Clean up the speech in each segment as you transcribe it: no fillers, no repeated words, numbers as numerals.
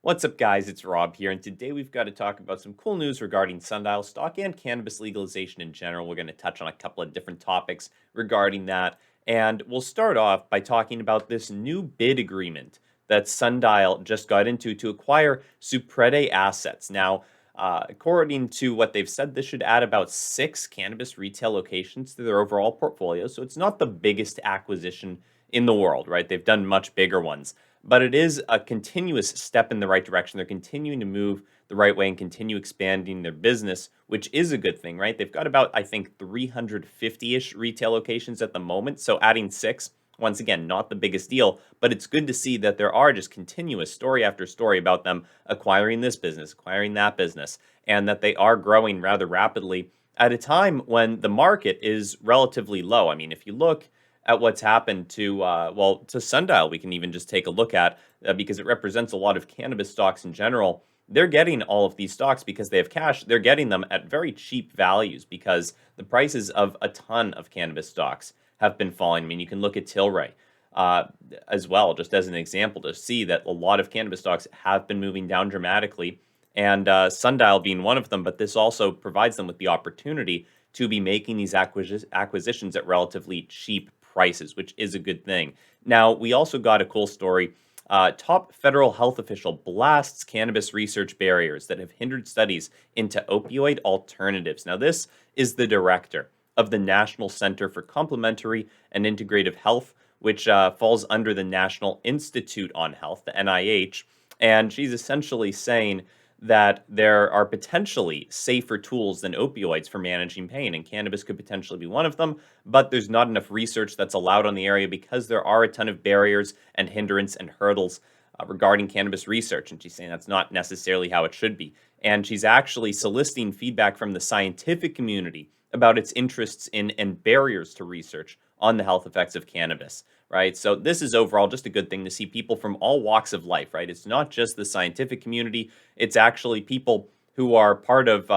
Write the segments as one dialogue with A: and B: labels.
A: What's up, guys? It's Rob here, and today we've got to talk about some cool news regarding sundial stock and cannabis legalization in general. We're going to touch on a couple of different topics regarding that, and we'll start off by talking about this new bid agreement that Sundial just got into to acquire Suprede assets. Now, according to what they've said, this should add about 6 cannabis retail locations to their overall portfolio, so it's not the biggest acquisition in the world, right? They've done much bigger ones, but it is a continuous step in the right direction. They're continuing to move the right way and continue expanding their business, which is a good thing, right? They've got about, I think, 350-ish retail locations at the moment. So adding 6, once again, not the biggest deal, but it's good to see that there are just continuous story after story about them acquiring this business, acquiring that business, and that they are growing rather rapidly at a time when the market is relatively low. I mean, if you look at what's happened to to Sundial, we can even just take a look at because it represents a lot of cannabis stocks in general. They're getting all of these stocks because they have cash. They're getting them at very cheap values because the prices of a ton of cannabis stocks have been falling. I mean, you can look at Tilray uh, as well, just as an example, to see that a lot of cannabis stocks have been moving down dramatically, and Sundial being one of them. But this also provides them with the opportunity to be making these acquisitions at relatively cheap prices, which is a good thing. Now, we also got a cool story. Top federal health official blasts cannabis research barriers that have hindered studies into opioid alternatives. Now, this is the director of the National Center for Complementary and Integrative Health, which falls under the National Institute on Health, the NIH. And she's essentially saying that there are potentially safer tools than opioids for managing pain, and cannabis could potentially be one of them, but there's not enough research that's allowed on the area because there are a ton of barriers and hindrance and hurdles regarding cannabis research, and she's saying that's not necessarily how it should be. And she's actually soliciting feedback from the scientific community about its interests in and barriers to research on the health effects of cannabis, right? So this is overall just a good thing to see people from all walks of life, right? It's not just the scientific community; it's actually people who are part of,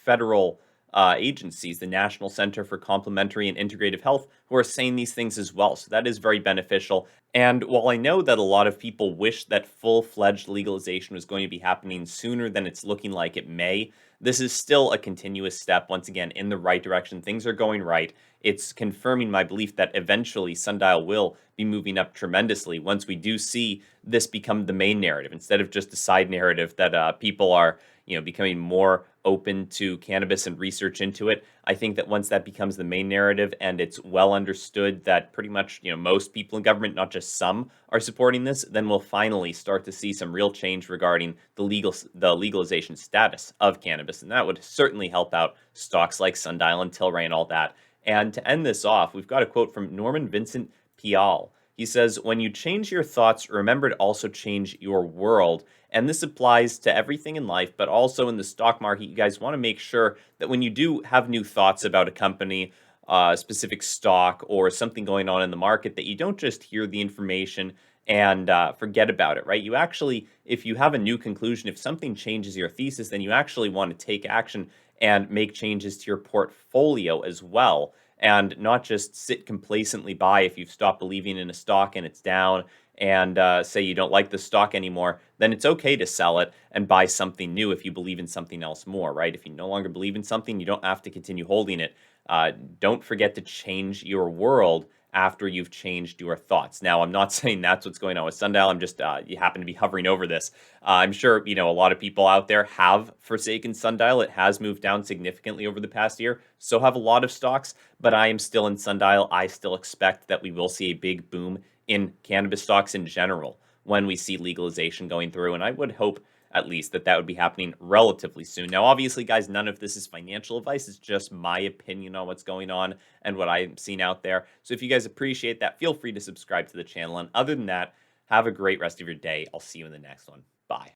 A: federal agencies, the National Center for Complementary and Integrative Health, who are saying these things as well. So that is very beneficial. And while I know that a lot of people wish that full-fledged legalization was going to be happening sooner than it's looking like it may, this is still a continuous step, once again, in the right direction. Things are going right. It's confirming my belief that eventually Sundial will be moving up tremendously once we do see this become the main narrative instead of just a side narrative that people are, becoming more open to cannabis and research into it. I think that once that becomes the main narrative and it's well understood that pretty much, most people in government, not just some, are supporting this, then we'll finally start to see some real change regarding the legalization status of cannabis, and that would certainly help out stocks like Sundial and Tilray and all that. And to end this off, we've got a quote from Norman Vincent Peale. He says, "When you change your thoughts, remember to also change your world." And this applies to everything in life, but also in the stock market. You guys want to make sure that when you do have new thoughts about a company, a specific stock, or something going on in the market, that you don't just hear the information and forget about it, right? You actually, if you have a new conclusion, if something changes your thesis, then you actually want to take action and make changes to your portfolio as well, and not just sit complacently by if you've stopped believing in a stock and it's down, and say you don't like the stock anymore. Then it's okay to sell it and buy something new if you believe in something else more, right? If you no longer believe in something, you don't have to continue holding it. Don't forget to change your world after you've changed your thoughts. Now, I'm not saying that's what's going on with Sundial. I'm just, you happen to be hovering over this. I'm sure, a lot of people out there have forsaken Sundial. It has moved down significantly over the past year. So have a lot of stocks, but I am still in Sundial. I still expect that we will see a big boom in cannabis stocks in general when we see legalization going through. And I would hope at least that would be happening relatively soon. Now, obviously, guys, none of this is financial advice. It's just my opinion on what's going on and what I'm seeing out there. So if you guys appreciate that, feel free to subscribe to the channel. And other than that, have a great rest of your day. I'll see you in the next one. Bye.